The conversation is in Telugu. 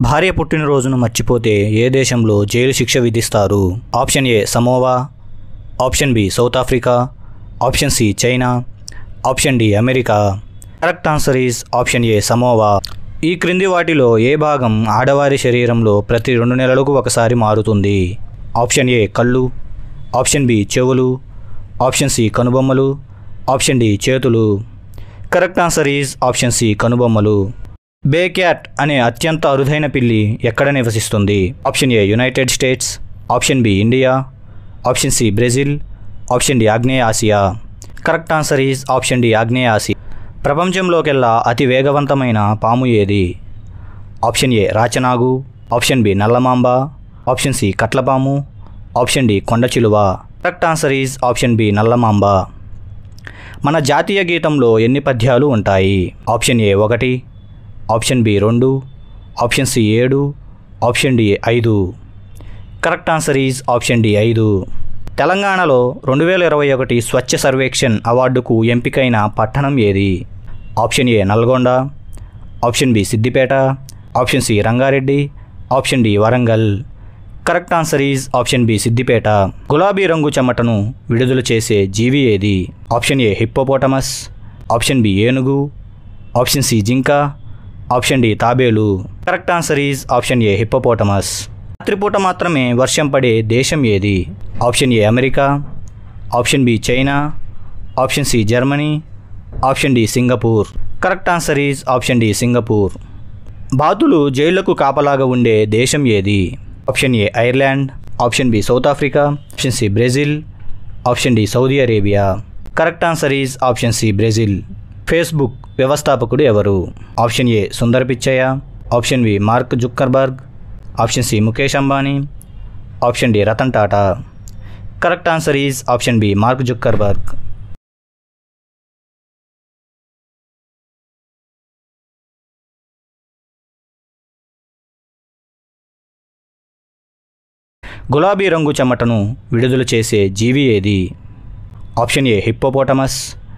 భార్య పుట్టినరోజును మర్చిపోతే ఏ దేశంలో జైలు శిక్ష విధిస్తారు? Option A Samoa, option B South Africa, option C China, option D America. Correct answer is option A Samoa. ఈ క్రింది వాటిలో ఏ భాగం ఆడవారి శరీరంలో ప్రతి 2 నెలలకు ఒకసారి మారుతుంది? ఆప్షన్ ఏ కళ్ళు, ఆప్షన్ బి చెవులు, ఆప్షన్ సి కనుబొమ్మలు, ఆప్షన్ డి చేతులు. Correct answer is option C కనుబొమ్మలు. బే క్యాట్ అనే అత్యంత అరుదైన పిల్లి ఎక్కడ నివసిస్తుంది? Option A United States, option B India, option C Brazil, option D ఆగ్నేయ ఆసియా. Correct answer is option D ఆగ్నేయ ఆసియా. ప్రపంచంలోకెల్లా అతి వేగవంతమైన పాము ఏది? ఆప్షన్ ఏ రాచనాగు, ఆప్షన్ బి నల్లమాంబ, ఆప్షన్ సి కట్లపాము, ఆప్షన్ డి కొండచిలువ. Correct answer is option B Nallamamba. మన జాతీయ గీతంలో ఎన్ని పద్యాలు ఉంటాయి? Option A 1, option B 2, option C 7, option D 5. Correct answer is option D 5. తెలంగాణలో 2021 స్వచ్ఛ సర్వేక్షణ్ అవార్డుకు ఎంపికైన పట్టణం ఏది? Option A Nalgonda, option B Siddipet, option C Rangareddy, option D Warangal. Correct answer is option B Siddipet. గులాబీ రంగు చెమటను విడుదల చేసే జీవి ఏది? Option A hippopotamus, option B ఏనుగు, ఆప్షన్ సి జింక, ఆప్షన్ డి తాబేలు. Correct answer is option A hippopotamus. రాత్రిపూట మాత్రమే వర్షం పడే దేశం ఏది? Option A America, option B China, option C Germany, option D Singapore. Correct answer is option D Singapore. బాతులు జైళ్లకు కాపలాగా ఉండే దేశం ఏది? Option A Ireland, option B South Africa, option C Brazil, option D Saudi Arabia. Correct answer is option C Brazil. Facebook వ్యవస్థాపకుడు ఎవరు? Option A Sundar Pichai, option B Mark Zuckerberg, option C Mukesh Ambani, option D Ratan Tata. Correct answer is option B Mark Zuckerberg. గులాబీ రంగు చెమటను విడుదల చేసే జీవి ఏది? Option A hippopotamus,